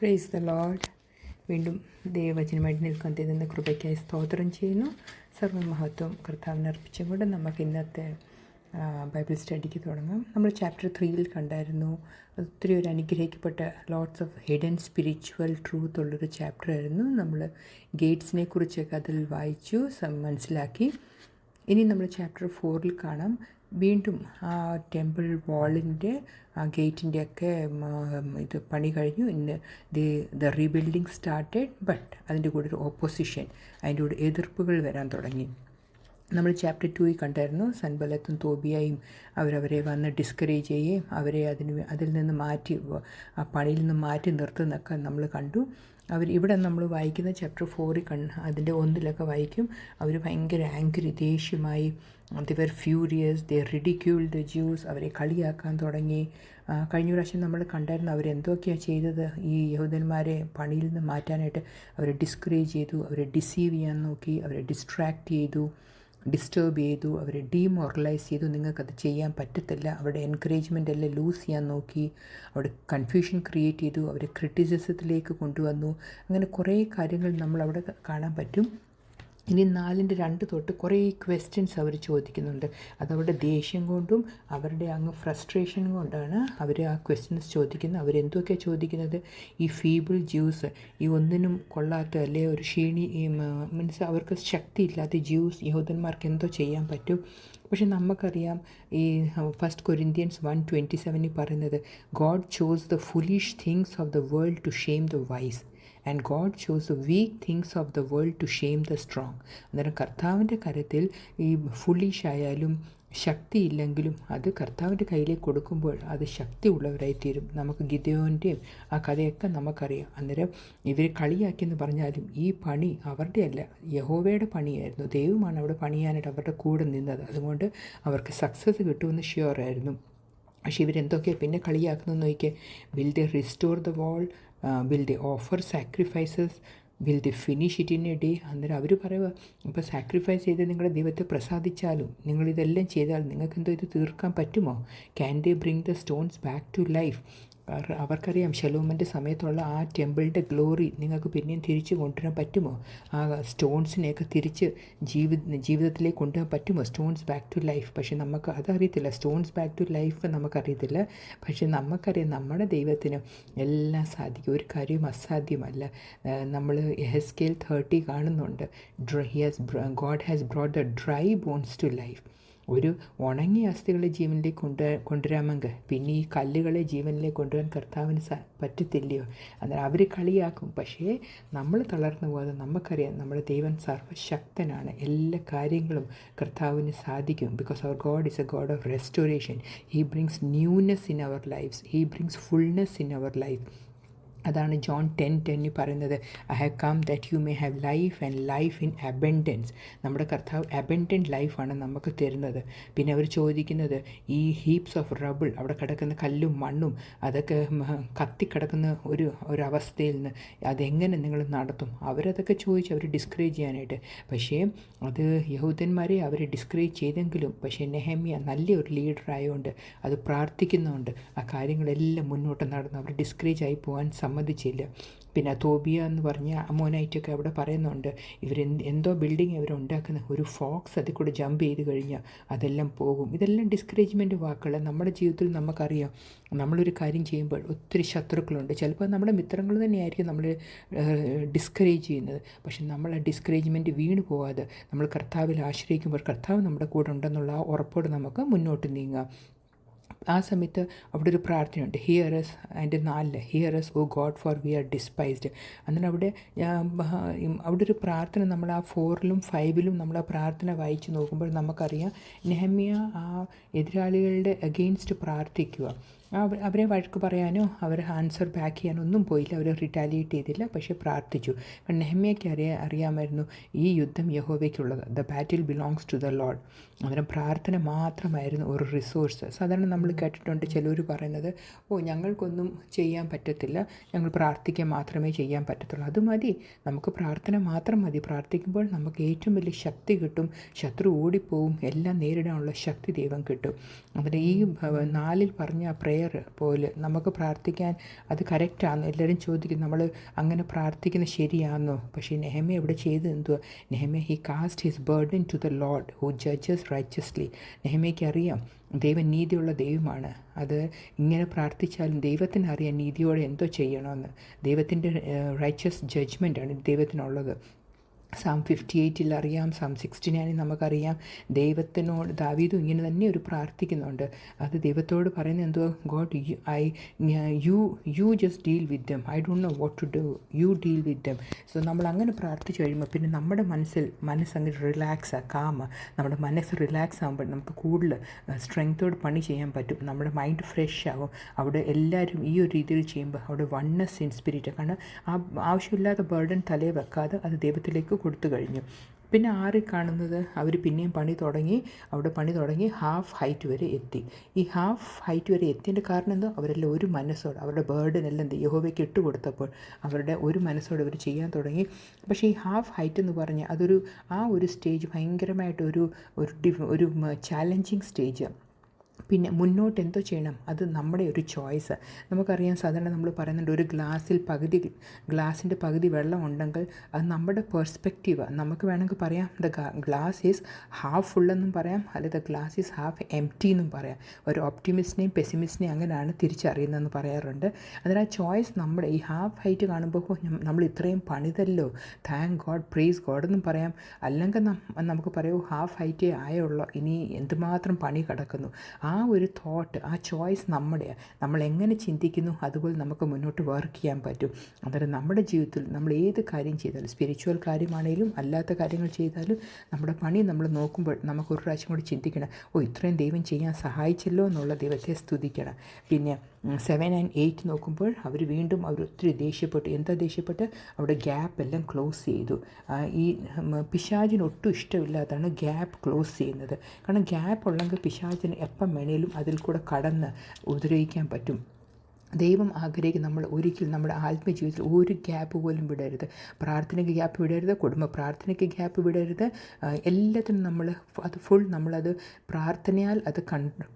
Praise the Lord. വീണ്ടും ദൈവവചനമായിട്ട് നിൽക്കാൻ തരുന്ന കൃപയ്ക്കായി സ്തോത്രം ചെയ്യുന്നു. സർവ്വമഹത്വം കർത്താവിനെ അർപ്പിച്ചുകൊണ്ട് നമുക്ക് ഇന്നത്തെ ബൈബിൾ സ്റ്റഡിക്ക് തുടങ്ങാം. നമ്മൾ ചാപ്റ്റർ 3 കണ്ടായിരുന്നു. ഒത്തിരി ഒരു അനുഗ്രഹിക്കപ്പെട്ട lots of hidden spiritual truth ഉള്ളൊരു ചാപ്റ്റർ ആയിരുന്നു. നമ്മൾ ഗേറ്റ്സിനെ കുറിച്ചൊക്കെ അതിൽ വായിച്ചു, മനസ്സിലാക്കി. ഇനി നമ്മൾ ചാപ്റ്റർ 4 കാണാം. വീണ്ടും ആ ടെമ്പിൾ വാളിൻ്റെ ആ ഗേറ്റിൻ്റെയൊക്കെ ഇത് പണി കഴിഞ്ഞു. ഇന്ന് ദ റീബിൽഡിങ് സ്റ്റാർട്ടഡ്. ബട്ട് അതിൻ്റെ കൂടെ ഒരു ഓപ്പോസിഷൻ, അതിൻ്റെ കൂടെ എതിർപ്പുകൾ വരാൻ തുടങ്ങി. നമ്മൾ ചാപ്റ്റർ 2 കണ്ടായിരുന്നു. സൻബലത്തും തോബിയായും അവരവരെ വന്ന് ഡിസ്കറേജ് ചെയ്യുകയും അവരെ അതിൽ നിന്ന് മാറ്റി, ആ പണിയിൽ നിന്ന് മാറ്റി നിർത്തുന്നൊക്കെ നമ്മൾ കണ്ടു. ഇവിടെ നമ്മൾ വായിക്കുന്ന ചാപ്റ്റർ 4 അതിൻ്റെ 1 വായിക്കും. അവർ ഭയങ്കര ആംഗ്രി, ദേഷ്യമായി, they were furious, they ridiculed the Jews. അവരെ കളിയാക്കാൻ തുടങ്ങി. കഴിഞ്ഞ പ്രാവശ്യം നമ്മൾ കണ്ടായിരുന്നു അവരെന്തൊക്കെയാണ് ചെയ്തത്. ഈ യഹൂദന്മാരെ പണിയിൽ നിന്ന് മാറ്റാനായിട്ട് അവരെ ഡിസ്കറേജ് ചെയ്തു, അവരെ ഡിസീവ് ചെയ്യാൻ നോക്കി, അവരെ ഡിസ്ട്രാക്റ്റ് ചെയ്തു, ഡിസ്റ്റർബ് ചെയ്തു, അവരെ ഡീമോറലൈസ് ചെയ്തു. നിങ്ങൾക്കത് ചെയ്യാൻ പറ്റത്തില്ല. അവരുടെ എൻകറേജ്മെൻ്റ് എല്ലാം ലൂസ് ചെയ്യാൻ നോക്കി, അവിടെ കൺഫ്യൂഷൻ ക്രിയേറ്റ് ചെയ്തു, അവരെ ക്രിറ്റിസിസത്തിലേക്ക് കൊണ്ടുവന്നു. അങ്ങനെ കുറേ കാര്യങ്ങൾ നമ്മളവിടെ കാണാൻ പറ്റും. ഇനി 4:2 തൊട്ട് കുറേ ക്വസ്റ്റ്യൻസ് അവർ ചോദിക്കുന്നുണ്ട്. അതവരുടെ ദേഷ്യം കൊണ്ടും അവരുടെ അങ്ങ് ഫ്രസ്ട്രേഷൻ കൊണ്ടാണ് അവർ ആ ക്വസ്റ്റ്യൻസ് ചോദിക്കുന്നത്. അവരെന്തൊക്കെയാണ് ചോദിക്കുന്നത്? ഈ ഫീബിൾ ജ്യൂസ്, ഈ ഒന്നിനും കൊള്ളാത്ത, അല്ലെ ഒരു മീൻസ് അവർക്ക് ശക്തിയില്ലാത്ത ജ്യൂസ് യഹൂദന്മാർക്ക് എന്തോ ചെയ്യാൻ പറ്റും. പക്ഷെ നമുക്കറിയാം ഈ 1 Corinthians 1:27 പറയുന്നത്, God chose the foolish things of the world to shame the wise, and God chose the weak things of the world to shame the strong. അന്നേരം കർത്താവിൻ്റെ കരത്തിൽ ഈ ഫുളിഷ് ആയാലും ശക്തിയില്ലെങ്കിലും അത് കർത്താവിൻ്റെ കയ്യിലേക്ക് കൊടുക്കുമ്പോൾ അത് ശക്തി ഉള്ളവരായിത്തീരും. നമുക്ക് ഗിദെയോൻ്റെയും ആ കഥയൊക്കെ നമുക്കറിയാം. അന്നേരം ഇവർ കളിയാക്കിയെന്ന് പറഞ്ഞാലും ഈ പണി അവരുടെ അല്ല, യഹോവയുടെ പണിയായിരുന്നു. ദൈവമാണ് അവിടെ പണിയാനായിട്ട് അവരുടെ കൂടെ നിന്നത്. അതുകൊണ്ട് അവർക്ക് സക്സസ് കിട്ടുമെന്ന് ഷ്യൂറായിരുന്നു. പക്ഷേ ഇവരെന്തൊക്കെയാണ് പിന്നെ കളിയാക്കുന്നതെന്ന് നോക്കിയാൽ, will they restore the wall, will they offer sacrifices, will they finish it in A day. അന്നേരം അവർ പറയുക, ഇപ്പോൾ സാക്രിഫൈസ് ചെയ്ത് നിങ്ങളുടെ ദൈവത്തെ പ്രസാദിച്ചാലും നിങ്ങളിതെല്ലാം ചെയ്താൽ നിങ്ങൾക്കെന്തോ ഇത് തീർക്കാൻ പറ്റുമോ? Can they bring the stones back to life? അവർക്കറിയാം ശലോമൻ്റെ സമയത്തുള്ള ആ ടെമ്പിളിൻ്റെ ഗ്ലോറി നിങ്ങൾക്ക് പിന്നെയും തിരിച്ച് കൊണ്ടുവരാൻ പറ്റുമോ? ആ സ്റ്റോൺസിനെയൊക്കെ തിരിച്ച് ജീവിതത്തിലേക്ക് കൊണ്ടുവരാൻ പറ്റുമോ? Stones back to life. പക്ഷേ നമുക്ക് അതറിയത്തില്ല. സ്റ്റോൺസ് ബാക്ക് ടു ലൈഫ് നമുക്കറിയത്തില്ല. പക്ഷേ നമുക്കറിയാം നമ്മുടെ ദൈവത്തിന് എല്ലാം സാധിക്കും. ഒരു കാര്യവും അസാധ്യമല്ല. നമ്മൾ എഹെസ്കേൽ 30 കാണുന്നുണ്ട്. God has brought the dry bones to life. ഒരു ഉണങ്ങിയ അസ്ഥികളെ ജീവനിലേക്ക് കൊണ്ടുവരാമെങ്കിൽ പിന്നെ ഈ കല്ലുകളെ ജീവനിലേക്ക് കൊണ്ടുവരാൻ കർത്താവിന് പറ്റത്തില്ലയോ? അന്നേരം അവർ കളിയാക്കും. പക്ഷേ നമ്മൾ തളർന്നു പോകാതെ നമുക്കറിയാം നമ്മുടെ ദൈവം സർവശക്തനാണ്. എല്ലാ കാര്യങ്ങളും കർത്താവിന് സാധിക്കും. Because our God is a God of restoration. He brings newness in our lifes. He brings fullness in our life. അതാണ് ജോൺ 10:10 പറയുന്നത്, I have come that you may have life and life in abundance. നമ്മുടെ കർത്താവ് abundant ലൈഫാണ് നമുക്ക് തരുന്നത്. പിന്നെ അവർ ചോദിക്കുന്നത്, ഈ ഹീപ്സ് ഓഫ് റബിൾ, അവിടെ കിടക്കുന്ന കല്ലും മണ്ണും അതൊക്കെ കത്തിക്കിടക്കുന്ന ഒരവസ്ഥയിൽ നിന്ന് അതെങ്ങനെ നിങ്ങൾ നടത്തും? അവരതൊക്കെ ചോദിച്ച് അവർ ഡിസ്കറേജ് ചെയ്യാനായിട്ട്. പക്ഷേ അത് യഹൂദന്മാരെ അവർ ഡിസ്കറേജ് ചെയ്തെങ്കിലും പക്ഷേ നെഹമ്യ നല്ലൊരു ലീഡറായതുകൊണ്ട് അത് പ്രാർത്ഥിക്കുന്നുണ്ട് ആ കാര്യങ്ങളെല്ലാം മുന്നോട്ട് നടന്നു. അവർ ഡിസ്കറേജ് ആയി പോകാൻ സമ്മതിച്ചില്ല. പിന്നെ തോബിയ എന്ന് പറഞ്ഞ അമോനൈറ്റൊക്കെ അവിടെ പറയുന്നുണ്ട്, എന്തോ ബിൽഡിങ് അവരുണ്ടാക്കുന്ന ഒരു ഫോക്സ് അതിൽ കൂടെ ജമ്പ് ചെയ്ത് കഴിഞ്ഞാൽ അതെല്ലാം പോകും. ഇതെല്ലാം ഡിസ്കറേജ്മെൻറ്റ് വാക്കുകൾ. നമ്മുടെ ജീവിതത്തിൽ നമുക്കറിയാം, നമ്മളൊരു കാര്യം ചെയ്യുമ്പോൾ ഒത്തിരി ശത്രുക്കളുണ്ട്. ചിലപ്പോൾ നമ്മുടെ മിത്രങ്ങൾ തന്നെയായിരിക്കും നമ്മൾ ഡിസ്കറേജ് ചെയ്യുന്നത്. പക്ഷെ നമ്മൾ ആ ഡിസ്കറേജ്മെൻറ്റ് വീണ് പോകാതെ നമ്മൾ കർത്താവിൽ ആശ്രയിക്കുമ്പോൾ കർത്താവ് നമ്മുടെ കൂടെ ഉണ്ടെന്നുള്ള ആ ഉറപ്പോടെ നമുക്ക് മുന്നോട്ട് നീങ്ങാം. ആ സമയത്ത് അവിടെ ഒരു പ്രാർത്ഥനയുണ്ട്, ഹിയറസ്. അതിൻ്റെ 4 hear us O God for we are despised. അങ്ങനെ അവിടെ ഒരു പ്രാർത്ഥന നമ്മൾ ആ 4ലും 5ലും നമ്മൾ ആ പ്രാർത്ഥന വായിച്ച് നോക്കുമ്പോൾ നമുക്കറിയാം നെഹമ്യ ആ എതിരാളികളുടെ അഗെയിൻസ്റ്റ് പ്രാർത്ഥിക്കുക. അവരെ വഴക്ക് പറയാനോ അവരെ ആൻസർ ബാക്ക് ചെയ്യാനോ ഒന്നും പോയില്ല. അവർ റിറ്റാലിയേറ്റ് ചെയ്തില്ല, പക്ഷേ പ്രാർത്ഥിച്ചു. അപ്പം നെഹമ്യയ്ക്ക് അറിയാമായിരുന്നു ഈ യുദ്ധം യഹോവയ്ക്കുള്ളത്. The battle belongs to the Lord. അന്നേരം പ്രാർത്ഥന മാത്രമായിരുന്നു ഒരു റിസോഴ്സ്. സാധാരണ നമ്മൾ കേട്ടിട്ടുണ്ട് ചിലർ പറയുന്നത്, ഞങ്ങൾക്കൊന്നും ചെയ്യാൻ പറ്റത്തില്ല, ഞങ്ങൾ പ്രാർത്ഥിക്കാൻ മാത്രമേ ചെയ്യാൻ പറ്റത്തുള്ളൂ. അത് മതി, നമുക്ക് പ്രാർത്ഥന മാത്രം മതി. പ്രാർത്ഥിക്കുമ്പോൾ നമുക്ക് ഏറ്റവും വലിയ ശക്തി കിട്ടും, ശത്രു ഓടിപ്പോവും, എല്ലാം നേരിടാനുള്ള ശക്തി ദൈവം കിട്ടും. അതിന് ഈ 4 പറഞ്ഞ പ്രെയർ പോലെ നമുക്ക് പ്രാർത്ഥിക്കാൻ അത് കറക്റ്റാണെന്ന് എല്ലാവരും ചോദിക്കും. നമ്മൾ അങ്ങനെ പ്രാർത്ഥിക്കുന്നത് ശരിയാണെന്നോ? പക്ഷേ നെഹമ്യ ഇവിടെ ചെയ്തത് എന്തുവാ? Nehemiah he cast his burden to the Lord who judges righteously. നെഹമ്യയ്ക്ക് അറിയാം ദൈവം നീതിയുള്ള ദൈവമാണ്. അത് ഇങ്ങനെ പ്രാർത്ഥിച്ചാലും ദൈവത്തിനറിയാം നീതിയോടെ എന്തോ ചെയ്യണമെന്ന്. ദൈവത്തിൻ്റെ റൈച്ചസ് ജഡ്ജ്മെൻറ്റാണ് ദൈവത്തിനുള്ളത്. സാം 58 അറിയാം, സാം 69 നമുക്കറിയാം. ദൈവത്തിനോട് ദാവീദും ഇങ്ങനെ തന്നെ ഒരു പ്രാർത്ഥിക്കുന്നുണ്ട്. അത് ദൈവത്തോട് പറയുന്നത് എന്തോ, God you just deal with them, I don't know what to do, you deal with them. So നമ്മൾ അങ്ങനെ പ്രാർത്ഥിച്ചു കഴിയുമ്പോൾ പിന്നെ നമ്മുടെ മനസ്സങ്ങ് റിലാക്സാണ്, കാമ. നമ്മുടെ മനസ്സ് റിലാക്സ് ആകുമ്പോൾ നമുക്ക് കൂടുതൽ സ്ട്രെങ്തോട് പണി ചെയ്യാൻ പറ്റും. നമ്മുടെ മൈൻഡ് ഫ്രഷ് ആകും. അവിടെ എല്ലാവരും ഈ ഒരു രീതിയിൽ ചെയ്യുമ്പോൾ അവിടെ വണ്ണസ് ഇൻ സ്പിരിറ്റ്. കാരണം ആവശ്യമില്ലാത്ത ബർഡൻ തലയിൽ വെക്കാതെ അത് ദൈവത്തിലേക്ക് കൊടുത്തു കഴിഞ്ഞു. പിന്നെ കാണുന്നത് അവർ പിന്നെയും പണി തുടങ്ങി ഹാഫ് ഹൈറ്റ് വരെ എത്തി. ഈ ഹാഫ് ഹൈറ്റ് വരെ എത്തിയതിൻ്റെ കാരണം എന്തോ, അവരെല്ലാം ഒരു മനസ്സോടെ അവരുടെ ബേർഡനെല്ലാം യഹോവയ്ക്ക് ഇട്ടുകൊടുത്തപ്പോൾ അവരുടെ ഒരു മനസ്സോടെ അവർ ചെയ്യാൻ തുടങ്ങി. പക്ഷേ ഈ ഹാഫ് ഹൈറ്റ് എന്ന് പറഞ്ഞാൽ അതൊരു ഒരു സ്റ്റേജ് ഭയങ്കരമായിട്ടൊരു ചാലഞ്ചിങ് സ്റ്റേജ്. പിന്നെ മുന്നോട്ട് എന്തോ ചെയ്യണം, അത് നമ്മുടെ ഒരു ചോയ്സ്. നമുക്കറിയാം, സാധാരണ നമ്മൾ പറയുന്നുണ്ട്, ഒരു ഗ്ലാസിൻ്റെ പകുതി വെള്ളം ഉണ്ടെങ്കിൽ അത് നമ്മുടെ പെർസ്പെക്റ്റീവാണ്. നമുക്ക് വേണമെങ്കിൽ പറയാം ദ ഗ്ലാസ് ഈസ് ഹാഫ് ഫുള്ളെന്നും പറയാം, അല്ലെങ്കിൽ the glass is half empty എന്നും പറയാം. ഒരു ഓപ്റ്റിമിസ്റ്റിനെയും പെസിമിസ്റ്റിനെയും അങ്ങനെയാണ് തിരിച്ചറിയുന്നതെന്ന് പറയാറുണ്ട്. അതിൽ ആ ചോയ്സ് നമ്മുടെ ഈ ഹാഫ് ഹൈറ്റ് കാണുമ്പോൾ നമ്മൾ ഇത്രയും പണിതല്ലോ, താങ്ക് ഗോഡ്, പ്രൈസ് ഗോഡ് എന്നും പറയാം. അല്ലെങ്കിൽ നമുക്ക് പറയൂ ഹാഫ് ഹൈറ്റേ ആയുള്ളൂ, ഇനി എന്തുമാത്രം പണി കിടക്കുന്നു. ആ ഒരു തോട്ട്, ആ ചോയ്സ് നമ്മൾ എങ്ങനെ ചിന്തിക്കുന്നു അതുപോലെ നമുക്ക് മുന്നോട്ട് വർക്ക് ചെയ്യാൻ പറ്റും. അന്നേരം നമ്മുടെ ജീവിതത്തിൽ നമ്മൾ ഏത് കാര്യം ചെയ്താലും, സ്പിരിച്വൽ കാര്യമാണെങ്കിലും അല്ലാത്ത കാര്യങ്ങൾ ചെയ്താലും, നമ്മുടെ പണി നമ്മൾ നോക്കുമ്പോൾ നമുക്ക് ഒരു പ്രാവശ്യം കൂടി ചിന്തിക്കണം, ഇത്രയും ദൈവം ചെയ്യാൻ സഹായിച്ചല്ലോ എന്നുള്ള ദൈവത്തെ സ്തുതിക്കണം. പിന്നെ 7 and 8 നോക്കുമ്പോൾ അവർ ഒത്തിരി ദേഷ്യപ്പെട്ട് അവിടെ ഗ്യാപ്പ് എല്ലാം ക്ലോസ് ചെയ്തു. ഈ പിശാചിന് ഒട്ടും ഇഷ്ടമില്ലാതാണ് ഗ്യാപ്പ് ക്ലോസ് ചെയ്യുന്നത്. കാരണം ഗ്യാപ്പ് ഉള്ളെങ്കിൽ പിശാചിന് എപ്പം വേണേലും അതിൽ കൂടെ കടന്ന് ഉപദ്രവിക്കാൻ പറ്റും. ദൈവം ആഗ്രഹിക്കും നമ്മൾ ഒരിക്കലും നമ്മുടെ ആത്മജീവിതത്തിൽ ഒരു ഗ്യാപ്പ് പോലും വിടരുത്. പ്രാർത്ഥനയ്ക്ക് ഗ്യാപ്പ് വിടരുത്, കുടുംബ പ്രാർത്ഥനയ്ക്ക് ഗ്യാപ്പ് വിടരുത്. എല്ലാത്തിനും നമ്മളത് പ്രാർത്ഥനയാൽ അത്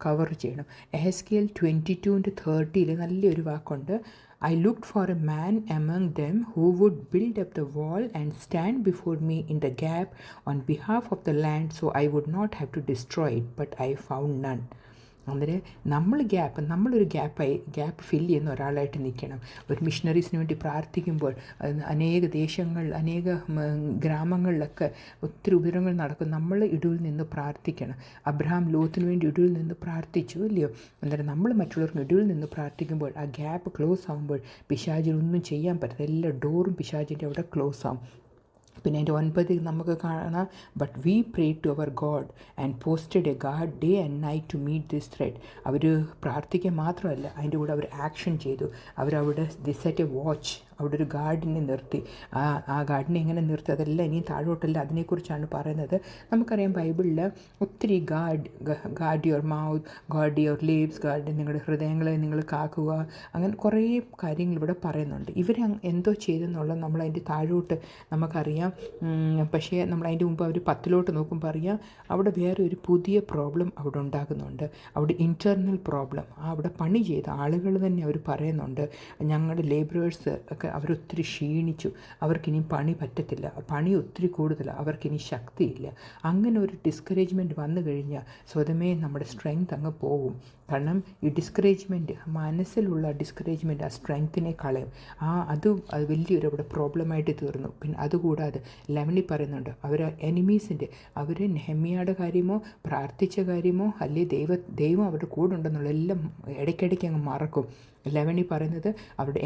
കവർ ചെയ്യണം. എഹെസ്കേൽ 22:30 നല്ലൊരു വാക്കുണ്ട്, I looked for a man among them who would build up the wall and stand before me in the gap on behalf of the land, so I would not have to destroy it, but I found none. അന്നേരം നമ്മളൊരു gap fill ചെയ്യുന്ന ഒരാളായിട്ട് നിൽക്കണം. ഒരു മിഷണറീസിന് വേണ്ടി പ്രാർത്ഥിക്കുമ്പോൾ അനേക ഗ്രാമങ്ങളിലൊക്കെ ഒത്തിരി ഉപദ്രവങ്ങൾ നടക്കും. നമ്മൾ ഇടയിൽ നിന്ന് പ്രാർത്ഥിക്കണം. അബ്രഹാം ലോത്തിന് വേണ്ടി ഇടയിൽ നിന്ന് പ്രാർത്ഥിച്ചു, ഇല്ലയോ? അന്നേരം നമ്മൾ മറ്റുള്ളവർക്ക് ഇടയിൽ നിന്ന് പ്രാർത്ഥിക്കുമ്പോൾ ആ ഗ്യാപ്പ് ക്ലോസ് ആകുമ്പോൾ പിശാചിനൊന്നും ചെയ്യാൻ പറ്റില്ല. എല്ലാ ഡോറും പിശാചിൻ്റെ അവിടെ ക്ലോസ് ആകും. പിന്നെ അതിൻ്റെ 9 നമുക്ക് കാണാം, but we pray to our God and posted a guard day and night to meet this threat. അവർ പ്രാർത്ഥിക്കുക മാത്രമല്ല, അതിൻ്റെ കൂടെ അവർ ആക്ഷൻ ചെയ്തു. അവരവിടെ സെറ്റ് എ വാച്ച്, അവിടെ ഒരു ഗാർഡിനെ നിർത്തി. ആ ഗാർഡിനെ എങ്ങനെ നിർത്തി അതെല്ലാം ഇനിയും താഴോട്ടല്ല, അതിനെക്കുറിച്ചാണ് പറയുന്നത്. നമുക്കറിയാം ബൈബിളിൽ ഒത്തിരി guard your mouth, guard your lips, നിങ്ങളുടെ ഹൃദയങ്ങളെ നിങ്ങൾ കാക്കുക, അങ്ങനെ കുറേ കാര്യങ്ങൾ ഇവിടെ പറയുന്നുണ്ട്. ഇവർ എന്തോ ചെയ്തെന്നുള്ളത് നമ്മളതിൻ്റെ താഴോട്ട് നമുക്കറിയാം. പക്ഷേ നമ്മളതിൻ്റെ മുമ്പ് അവർ 10 നോക്കുമ്പോൾ അറിയാം അവിടെ വേറെ ഒരു പുതിയ പ്രോബ്ലം അവിടെ ഉണ്ടാകുന്നുണ്ട്. അവിടെ ഇൻറ്റേർണൽ പ്രോബ്ലം. അവിടെ പണി ചെയ്ത ആളുകൾ തന്നെ അവർ പറയുന്നുണ്ട്, ഞങ്ങളുടെ ലേബറേഴ്സ് ഒക്കെ അവരൊത്തിരി ക്ഷീണിച്ചു, അവർക്കിനി പണി പറ്റത്തില്ല, പണി ഒത്തിരി കൂടുതലാണ്, അവർക്കിനി ശക്തിയില്ല. അങ്ങനെ ഒരു ഡിസ്കറേജ്മെൻറ്റ് വന്നു കഴിഞ്ഞാൽ സ്വതമേ നമ്മുടെ സ്ട്രെങ്ത് അങ്ങ് പോകും. കാരണം ഈ ഡിസ്കറേജ്മെൻറ്റ്, മനസ്സിലുള്ള ഡിസ്കറേജ്മെൻറ്റ് ആ സ്ട്രെങ്ത്തിനെ കളയും. അത് വലിയൊരു അവിടെ പ്രോബ്ലമായിട്ട് തീർന്നു. പിന്നെ അതുകൂടാതെ ലെമനി പറയുന്നുണ്ട്, അവർ നെഹമ്യയുടെ കാര്യമോ പ്രാർത്ഥിച്ച കാര്യമോ അല്ലെങ്കിൽ ദൈവം അവരുടെ കൂടെ ഉണ്ടെന്നുള്ള എല്ലാം ഇടയ്ക്കിടയ്ക്ക് അങ്ങ് മറക്കും. ലെവനി പറയുന്നത് അവരുടെ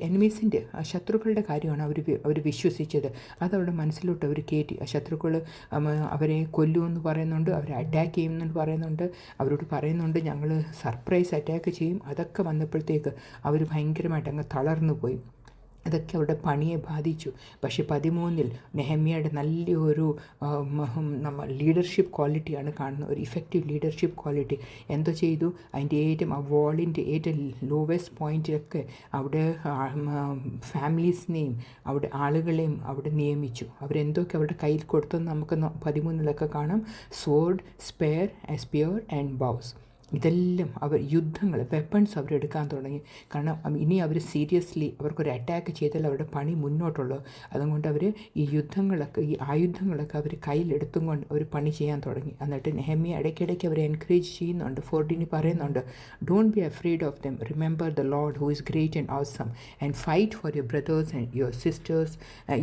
എനിമീസിൻ്റെ ശത്രുക്കളുടെ കാര്യമാണ് അവർ വിശ്വസിച്ചത്. അതവരുടെ മനസ്സിലോട്ട് അവർ കയറ്റി. ആ ശത്രുക്കൾ അവരെ കൊല്ലുമെന്ന് പറയുന്നുണ്ട്, അവരെ അറ്റാക്ക് ചെയ്യുമെന്ന് പറയുന്നുണ്ട്, അവരോട് പറയുന്നുണ്ട് ഞങ്ങൾ സർപ്രൈസ് അറ്റാക്ക് ചെയ്യും. അതൊക്കെ വന്നപ്പോഴത്തേക്ക് അവർ ഭയങ്കരമായിട്ട് അങ്ങ് തളർന്നു പോയി. അതൊക്കെ അവരുടെ പണിയെ ബാധിച്ചു. പക്ഷേ 13 നെഹമ്യയുടെ നല്ലൊരു ലീഡർഷിപ്പ് ക്വാളിറ്റിയാണ് കാണുന്നത്, ഒരു ഇഫക്റ്റീവ് ലീഡർഷിപ്പ് ക്വാളിറ്റി. എന്തോ ചെയ്തു, അതിൻ്റെ ആ വാളിൻ്റെ ഏറ്റവും ലോവസ്റ്റ് പോയിൻറ്റിലൊക്കെ അവിടെ ഫാമിലീസിനെയും അവിടെ ആളുകളെയും അവിടെ നിയമിച്ചു. അവരെന്തൊക്കെ അവരുടെ കയ്യിൽ കൊടുത്തെന്ന് നമുക്ക് 13 കാണാം. Soared, spare and ബൗസ്. ഇതെല്ലാം അവർ യുദ്ധങ്ങൾ വെപ്പൺസ് അവരെടുക്കാൻ തുടങ്ങി. കാരണം ഇനി അവർ സീരിയസ്ലി അവർക്കൊരു അറ്റാക്ക് ചെയ്താൽ അവരുടെ പണി മുന്നോട്ടുള്ളൂ. അതുകൊണ്ട് അവർ ഈ യുദ്ധങ്ങളൊക്കെ ഈ ആയുധങ്ങളൊക്കെ അവർ കയ്യിലെടുത്തും കൊണ്ട് അവർ പണി ചെയ്യാൻ തുടങ്ങി. എന്നിട്ട് നെഹമ്യ ഇടയ്ക്കിടയ്ക്ക് അവരെ എൻകറേജ് ചെയ്യുന്നുണ്ട്. 14 പറയുന്നുണ്ട്, don't be afraid of them, remember the Lord who is great and awesome, and fight for your brothers and your sisters,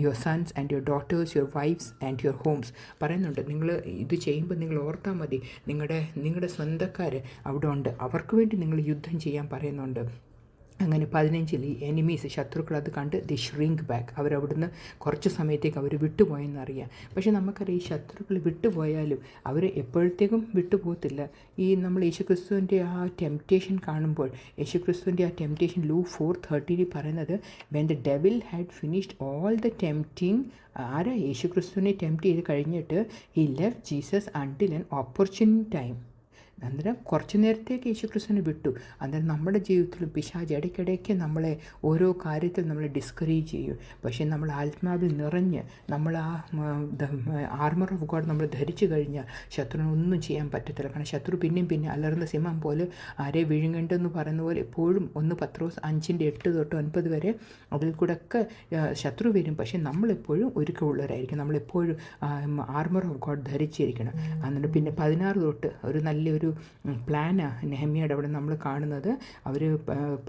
your sons and your daughters, your wifes and your homes. പറയുന്നുണ്ട്, നിങ്ങൾ ഇത് ചെയ്യുമ്പോൾ നിങ്ങൾ ഓർത്താൽ മതി, നിങ്ങളുടെ സ്വന്തക്കാർ അവിടെ ഉണ്ട്, അവർക്ക് വേണ്ടി നിങ്ങൾ യുദ്ധം ചെയ്യാൻ പറയുന്നുണ്ട്. അങ്ങനെ 15 ഈ എനിമീസ് ശത്രുക്കൾ അത് കണ്ട് ദി ഷ്രിങ്ക് ബാക്ക്. അവരവിടുന്ന് കുറച്ച് സമയത്തേക്ക് അവർ വിട്ടുപോയെന്നറിയാം. പക്ഷേ നമുക്കറിയാം, ഈ ശത്രുക്കൾ വിട്ടുപോയാലും അവർ എപ്പോഴത്തേക്കും വിട്ടുപോകത്തില്ല. ഈ നമ്മൾ യേശുക്രിസ്തുവിൻ്റെ ആ ടെംപ്റ്റേഷൻ കാണുമ്പോൾ, യേശുക്രിസ്തുവിൻ്റെ ആ ടെംപ്റ്റേഷൻ ലൂക്ക് 4:30 പറയുന്നത്, when the devil had finished all the tempting, ആരാ യേശുക്രിസ്തുവിനെ ടെംപ്റ്റ് ചെയ്ത് കഴിഞ്ഞിട്ട്, he left Jesus until an opportune time. അന്നേരം കുറച്ച് നേരത്തേക്ക് യേശുക്രിസ്തുവിനെ വിട്ടു. അന്നേരം നമ്മുടെ ജീവിതത്തിലും പിശാച് ഇടയ്ക്കിടയ്ക്ക് നമ്മളെ ഓരോ കാര്യത്തിൽ നമ്മളെ ഡിസ്കറേജ് ചെയ്യും. പക്ഷേ നമ്മൾ ആത്മാവിൽ നിറഞ്ഞ് നമ്മൾ ആ ആർമർ ഓഫ് ഗോഡ് നമ്മൾ ധരിച്ചു കഴിഞ്ഞാൽ ശത്രുവിന് ഒന്നും ചെയ്യാൻ പറ്റത്തില്ല. കാരണം ശത്രു പിന്നെയും അലർന്ന സിംഹം പോലെ ആരെ വിഴുങ്ങേണ്ടെന്ന് പറയുന്ന പോലെ എപ്പോഴും 1 പത്രോസ് 5:8 തൊട്ട് 9 വരെ അതിൽ കൂടെയൊക്കെ ശത്രു വരും. പക്ഷേ നമ്മളെപ്പോഴും ഒരുക്കമുള്ളവരായിരിക്കും. നമ്മളെപ്പോഴും ആർമർ ഓഫ് ഗോഡ് ധരിച്ചിരിക്കണം. എന്നിട്ട് പിന്നെ 16 തൊട്ട് ഒരു നല്ലൊരു പ്ലാനാണ് നെഹമ്യയുടെ അവിടെ നമ്മൾ കാണുന്നത്. അവർ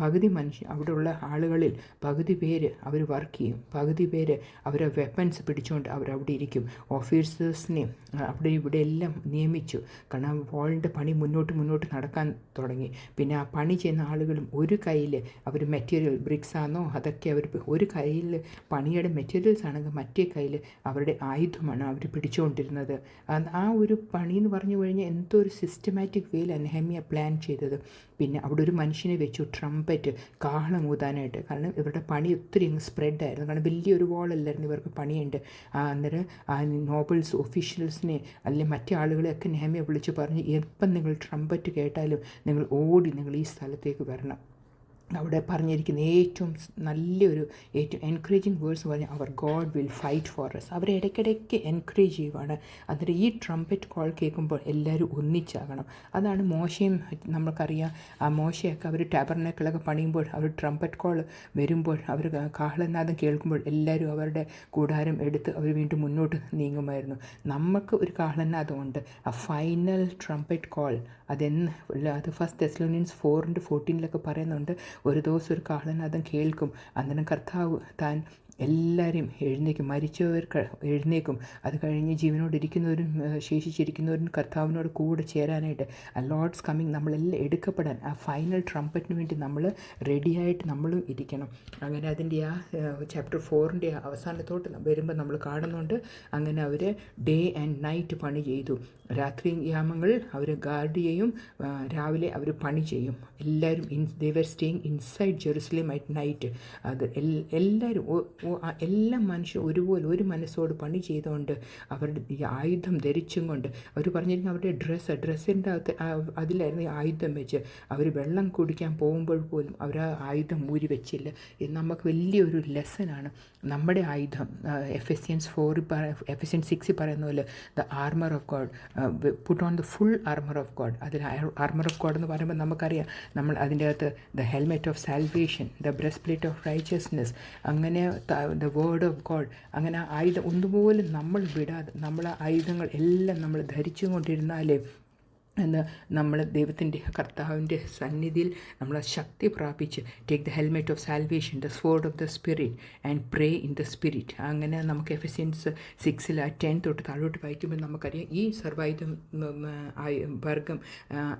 പകുതി അവിടെയുള്ള ആളുകളിൽ പകുതി പേര് അവർ വർക്ക് ചെയ്യും, പകുതി പേര് അവരെ വെപ്പൺസ് പിടിച്ചുകൊണ്ട് അവരവിടെ ഇരിക്കും. ഓഫീസേഴ്സിനെ അവിടെ ഇവിടെ എല്ലാം നിയമിച്ചു. കാരണം വാളിൻ്റെ പണി മുന്നോട്ട് നടക്കാൻ തുടങ്ങി. പിന്നെ ആ പണി ചെയ്യുന്ന ആളുകളും ഒരു കയ്യിൽ അവർ മെറ്റീരിയൽ ബ്രിക്സ് ആണോ അതൊക്കെ അവർ ഒരു കയ്യിൽ പണിയുടെ മെറ്റീരിയൽസ് ആണെങ്കിൽ മറ്റേ കയ്യിൽ അവരുടെ ആയുധമാണ് അവർ പിടിച്ചുകൊണ്ടിരുന്നത്. ആ ഒരു പണി എന്ന് പറഞ്ഞു കഴിഞ്ഞാൽ എന്തോ ഒരു സിസ്റ്റമാറ്റിക് വേയിലാണ് നെഹമ്യ പ്ലാൻ ചെയ്തത്. പിന്നെ അവിടെ ഒരു മനുഷ്യനെ വെച്ചു, ട്രംപറ്റ് കാഹളം ഊതാനായിട്ട്. കാരണം ഇവരുടെ പണി ഒത്തിരി അങ്ങ് സ്പ്രെഡായിരുന്നു. കാരണം വലിയൊരു വാളല്ലായിരുന്നു ഇവർക്ക് പണിയുണ്ട്. അന്നേരം ആ നോബിൾസ് ഒഫീഷ്യൽസിനെ അല്ലെങ്കിൽ മറ്റു ആളുകളെയൊക്കെ നെഹമ്യ വിളിച്ച് പറഞ്ഞ്, എപ്പം നിങ്ങൾ ട്രംപറ്റ് കേട്ടാലും നിങ്ങൾ ഓടി നിങ്ങൾ ഈ സ്ഥലത്തേക്ക് വരണം. അവിടെ പറഞ്ഞിരിക്കുന്ന ഏറ്റവും എൻകറേജിങ് വേർഡ്സ് പറഞ്ഞാൽ, our God will fight for us. അവരെ ഇടയ്ക്കിടയ്ക്ക് എൻകറേജ് ചെയ്യുവാണ്. അന്നേരം ഈ ട്രംപറ്റ് കോൾ കേൾക്കുമ്പോൾ എല്ലാവരും ഒന്നിച്ചാകണം. അതാണ് മോശയും നമുക്കറിയാം. ആ മോശയൊക്കെ അവർ ടാബർനാക്കിളൊക്കെ പണിയുമ്പോൾ അവർ ട്രംപറ്റ് കോൾ വരുമ്പോൾ അവർ കാഹളനാദം കേൾക്കുമ്പോൾ എല്ലാവരും അവരുടെ കൂടാരം എടുത്ത് അവർ വീണ്ടും മുന്നോട്ട് നീങ്ങുമായിരുന്നു. നമുക്ക് ഒരു കാഹളനാദമുണ്ട്, ആ ഫൈനൽ ട്രംപറ്റ് കോൾ. അത് 1 തെസ്സലോനിയൻസ് 4:14 പറയുന്നുണ്ട്, ഒരു ദിവസം ഒരു കാഹളനാദം കേൾക്കും, അന്നേരം കർത്താവ് താൻ എല്ലാവരെയും എഴുന്നേക്കും, മരിച്ചവർ എഴുന്നേക്കും. അത് കഴിഞ്ഞ് ജീവനോടിരിക്കുന്നവരും ശേഷിച്ചിരിക്കുന്നവരും കർത്താവിനോട് കൂടെ ചേരാനായിട്ട് ആ ലോർഡ്സ് കമ്മിങ് നമ്മളെല്ലാം എടുക്കപ്പെടാൻ ആ ഫൈനൽ ട്രംപറ്റിന് വേണ്ടി നമ്മൾ റെഡിയായിട്ട് നമ്മളും ഇരിക്കണം. അങ്ങനെ അതിൻ്റെ ആ ചാപ്റ്റർ 4 അവസാനത്തോട്ട് വരുമ്പോൾ നമ്മൾ കാണുന്നുണ്ട്, അങ്ങനെ അവർ ഡേ ആൻഡ് നൈറ്റ് പണി ചെയ്തു. രാത്രി യാമങ്ങൾ അവർ ഗാർഡ് ചെയ്യും, രാവിലെ അവർ പണി ചെയ്യും. എല്ലാവരും they were staying inside Jerusalem at night. അത് എല്ലാവരും എല്ലാ മനുഷ്യരും ഒരുപോലെ ഒരു മനസ്സോട് പണി ചെയ്തുകൊണ്ട് അവരുടെ ഈ ആയുധം ധരിച്ചും കൊണ്ട് അവർ പറഞ്ഞിരിക്കുന്നത് അവരുടെ ഡ്രസ്സിൻ്റെ അകത്ത് അതിലായിരുന്നു ഈ ആയുധം വെച്ച് അവർ വെള്ളം കുടിക്കാൻ പോകുമ്പോൾ പോലും അവർ ആ ആയുധം ഊരി വെച്ചില്ല. ഇത് നമുക്ക് വലിയൊരു ലെസനാണ്. നമ്മുടെ ആയുധം Ephesians 6 പറയുന്ന പോലെ the armour of God, put on the full armour of God. അതിൽ ആർമർ ഓഫ് ഗോഡ് എന്ന് പറയുമ്പോൾ നമുക്കറിയാം, നമ്മൾ അതിൻ്റെ അകത്ത് the helmet of salvation, the breast plate of righteousness, അങ്ങനെ ദ വേർഡ് ഓഫ് ഗോഡ്. അങ്ങനെ ആയുധം ഒന്നുപോലും നമ്മൾ വിടാതെ നമ്മൾ ആയുധങ്ങൾ എല്ലാം നമ്മൾ ധരിച്ചു കൊണ്ടിരുന്നാലേ എന്ന് നമ്മൾ ദൈവത്തിൻ്റെ കർത്താവിൻ്റെ സന്നിധിയിൽ നമ്മൾ ശക്തി പ്രാപിച്ച് take the helmet of salvation, the sword of the spirit and pray in the spirit. അങ്ങനെ നമുക്ക് Ephesians 6:10 തൊട്ട് താഴോട്ട് വായിക്കുമ്പോൾ നമുക്കറിയാം, ഈ സർവായുധം വർഗം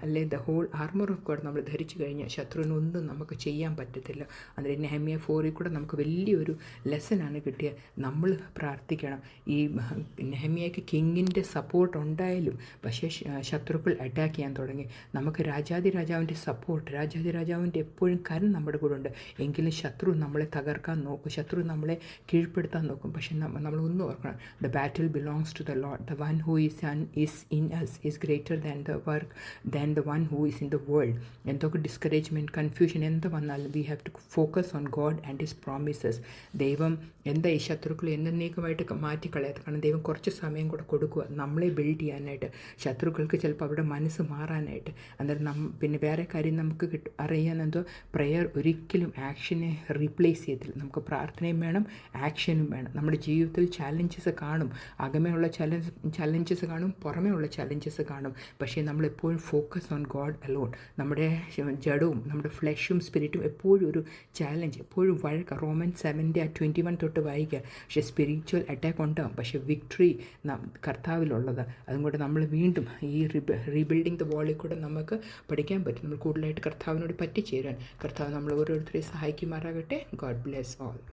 അല്ലെ the whole armour of God നമ്മൾ ധരിച്ചു കഴിഞ്ഞാൽ ശത്രുവിനൊന്നും നമുക്ക് ചെയ്യാൻ പറ്റത്തില്ല. അതിൽ നെഹമ്യ 4 കൂടെ നമുക്ക് വലിയൊരു ലെസനാണ് കിട്ടിയത്. നമ്മൾ പ്രാർത്ഥിക്കണം. ഈ നെഹമ്യയ്ക്ക് കിങ്ങിൻ്റെ സപ്പോർട്ട് ഉണ്ടായാലും പക്ഷേ ശത്രുക്കൾ അറ്റാക്ക് ചെയ്യാൻ തുടങ്ങി. നമുക്ക് രാജാതിരാജാവിൻ്റെ സപ്പോർട്ട്, രാജാതിരാജാവിൻ്റെ എപ്പോഴും കരം നമ്മുടെ കൂടെ ഉണ്ട്. എങ്കിലും ശത്രു നമ്മളെ തകർക്കാൻ നോക്കും, ശത്രു നമ്മളെ കീഴ്പ്പെടുത്താൻ നോക്കും. പക്ഷെ നമ്മളൊന്നും ഓർക്കണം, the battle belongs to the Lord. The one who is in us is greater than the one who is in the world. എന്തൊക്കെ ഡിസ്കറേജ്മെൻറ്റ്, കൺഫ്യൂഷൻ എന്ത് വന്നാലും we have to focus on God and his promises. ദൈവം എന്താ ഈ ശത്രുക്കൾ എന്നേക്കുമായിട്ട് മാറ്റിക്കളയാത്ത. കാരണം ദൈവം കുറച്ച് സമയം കൂടെ കൊടുക്കുക നമ്മളെ ബിൽഡ് ചെയ്യാനായിട്ട്. ശത്രുക്കൾക്ക് ചിലപ്പോൾ അവരുടെ മനസ്സ് മാറാനായിട്ട്. അന്നേരം പിന്നെ വേറെ കാര്യം നമുക്ക് അറിയാനെന്തോ, പ്രയർ ഒരിക്കലും ആക്ഷനെ റീപ്ലേസ് ചെയ്യത്തില്ല. നമുക്ക് പ്രാർത്ഥനയും വേണം, ആക്ഷനും വേണം. നമ്മുടെ ജീവിതത്തിൽ ചാലഞ്ചസ് കാണും, അകമേയുള്ള ചാലഞ്ചസ് കാണും, പുറമേ ഉള്ള ചാലഞ്ചസ് കാണും. പക്ഷേ നമ്മളെപ്പോഴും ഫോക്കസ് ഓൺ ഗോഡ് അലോൺ. നമ്മുടെ ജഡവും നമ്മുടെ ഫ്ലെഷും സ്പിരിറ്റും എപ്പോഴും ഒരു ചാലഞ്ച്, എപ്പോഴും വഴക്ക. റോമൻസ് 7:21 തൊട്ട് വായിക്കുക. പക്ഷേ സ്പിരിച്വൽ അറ്റാക്ക് ഉണ്ടാകും, പക്ഷേ വിക്ടറി കർത്താവിലുള്ളത്. അതുകൊണ്ട് നമ്മൾ വീണ്ടും ഈ റീബിൽഡിങ് ദ വാളിൽ കൂടെ നമുക്ക് പഠിക്കാൻ പറ്റും. നമ്മൾ കൂടുതലായിട്ട് കർത്താവിനോട് പറ്റിച്ചേരാൻ കർത്താവ് നമ്മൾ ഓരോരുത്തരെയും സഹായിക്കുമാറാകട്ടെ. God bless all.